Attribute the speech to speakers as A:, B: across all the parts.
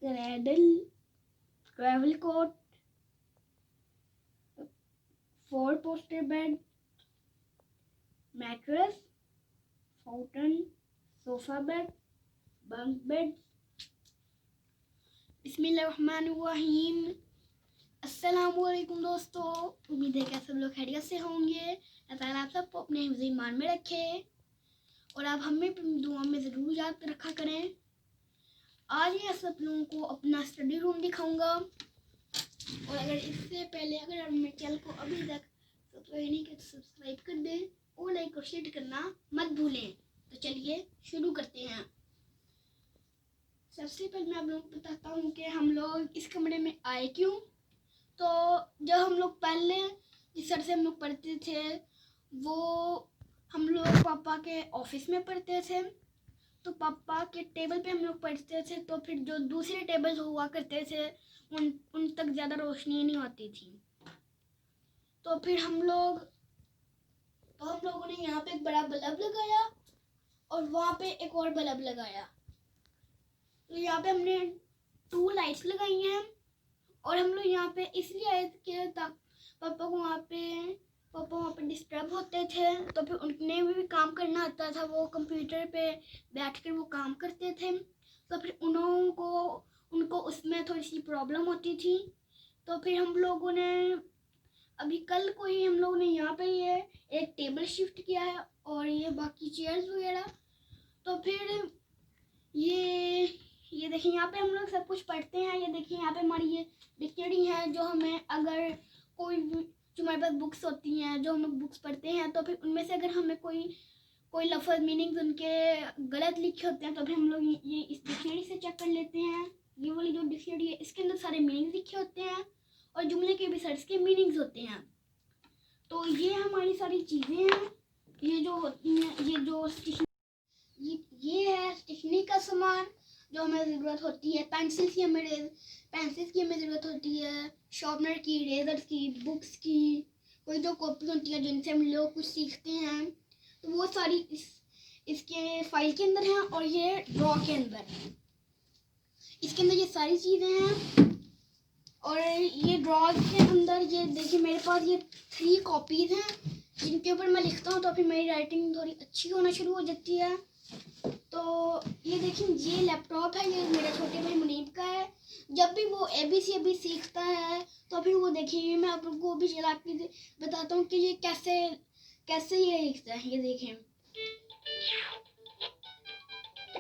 A: Cradle, travel cot, 4 poster bed, mattress, fountain, sofa bed, bunk bed. बिस्मिल्लाहिर्रहमानिर्रहीम। अस्सलामुअलैकुम दोस्तों, उम्मीद है कि सब लोग खैरियत से होंगे। अल्लाह ताला आप सबको अपने हिफ्ज़ ईमान में रखे और आप हमें दुआ में ज़रूर याद रखा करें। आज मैं सब लोगों को अपना स्टडी रूम दिखाऊंगा और अगर इससे पहले अगर आप मेरे चैनल को अभी तक सब्सक्राइब नहीं किया तो सब्सक्राइब कर दें और लाइक और शेयर करना मत भूलें। तो चलिए शुरू करते हैं। सबसे पहले मैं आप लोगों को बताता हूँ कि हम लोग इस कमरे में आए क्यों। तो जब हम लोग पहले जिस सर से हम लोग पढ़ते थे वो हम लोग पापा के ऑफिस में पढ़ते थे, तो पापा के टेबल पे हम लोग पढ़ते थे। तो फिर जो दूसरे टेबल हुआ करते थे उन तक ज़्यादा रोशनी नहीं होती थी। तो फिर हम लोगों ने यहाँ पे एक बड़ा बल्ब लगाया और वहाँ पे एक और बल्ब लगाया। तो यहाँ पे हमने 2 लाइट्स लगाई हैं और हम लोग यहाँ पे इसलिए आए थे ताकि पापा वहाँ पे डिस्टर्ब होते थे। तो फिर उन्हें भी काम करना आता था, वो कंप्यूटर पे बैठकर वो काम करते थे। तो फिर उनको उसमें थोड़ी सी प्रॉब्लम होती थी। तो फिर हम लोगों ने अभी कल को ही हम लोगों ने यहाँ पे ये एक टेबल शिफ्ट किया है और ये बाकी चेयर्स वगैरह। तो फिर ये देखिए यहाँ पे हम लोग सब कुछ पढ़ते हैं। ये देखिए यहाँ पे हमारी ये डिक्शनरी है, जो हमें अगर जो हमारे पास बुक्स होती हैं जो हम लोग बुक्स पढ़ते हैं तो फिर उनमें से अगर हमें कोई लफ्ज़ मीनिंग्स उनके गलत लिखे होते हैं तो फिर हम लोग ये इस डिक्शनरी से चेक कर लेते हैं। ये वाली जो डिक्शनरी है इसके अंदर सारे मीनिंग्स लिखे होते हैं और जुमले के भी सर्च के मीनिंग्स होते हैं। तो ये हमारी सारी चीज़ें हैं, ये जो होती हैं, ये है स्टेशनरी का सामान जो हमें ज़रूरत होती है। पेंसिल्स की हमें ज़रूरत होती है, शार्पनर की, इरेजर्स की, बुक्स की, कोई जो कॉपी होती है जिनसे हम लोग कुछ सीखते हैं। तो वो सारी इसके फाइल के अंदर हैं और ये ड्रॉ के अंदर इसके अंदर ये सारी चीज़ें हैं। और ये ड्रॉ के अंदर ये देखिए मेरे पास ये 3 कॉपीज़ हैं जिनके ऊपर मैं लिखता हूँ तो फिर मेरी राइटिंग थोड़ी अच्छी होना शुरू हो जाती है। तो ये देखिए ये लैपटॉप है, ये मेरे छोटे भाई मुनीब का है। जब भी वो ABCD सीखता है तो फिर वो देखिए मैं आप लोगों को भी चला के बताता हूँ कि ये कैसे ये लिखता है। ये देखें,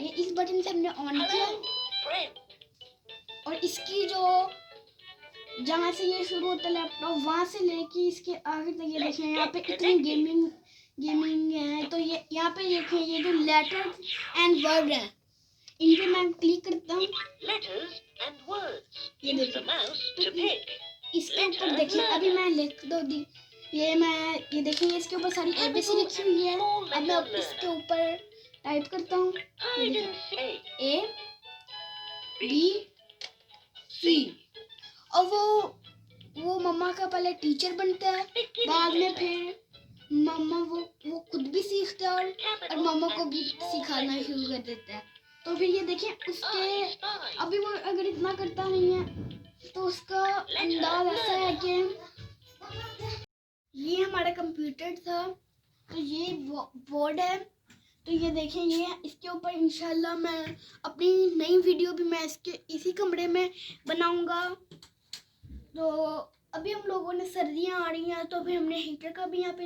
A: ये इस बटन से हमने ऑन किया और इसकी जो जहाँ से ये शुरू होता है लैपटॉप वहाँ से लेके इसके आगे तक ये देखें यहाँ पे इतनी गेमिंग है। तो ये यहाँ पे देखें ये जो लेटर एंड वर्ड है इन पे मैं क्लिक करता हूँ। ये देखिए इसके ऊपर देखिए अभी मैं लिख दो ये देखिए इसके ऊपर सारी ABC लिखी हुई है। अब मैं इसके ऊपर टाइप करता हूँ ABC और वो मम्मा का पहले टीचर बनता है, बाद में फिर मम्मा वो खुद भी सीखता है और मम्मा को भी सिखाना शुरू कर देता है। तो फिर ये देखें उसके अभी वो अगर इतना करता नहीं है तो उसका अंदाज ऐसा है कि ये हमारा कंप्यूटर था, तो ये बोर्ड है। तो ये देखें ये इसके ऊपर इंशाल्लाह मैं अपनी नई वीडियो भी मैं इसी कमरे में बनाऊंगा। तो अभी हम लोगों ने सर्दियाँ आ रही हैं तो फिर हमने हीटर का भी यहाँ पे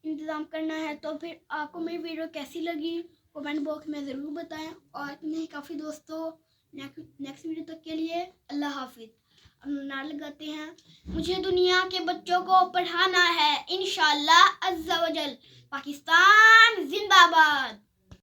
A: इंतज़ाम करना है। तो फिर आपको मेरी वीडियो कैसी लगी कमेंट बॉक्स में ज़रूर बताएं और इतने काफ़ी दोस्तों नेक्स्ट वीडियो तक के लिए अल्लाह हाफिज़। अब नारा लगाते हैं, मुझे दुनिया के बच्चों को पढ़ाना है इंशाअल्लाह अज़्ज़ा वजल। पाकिस्तान जिंदाबाद।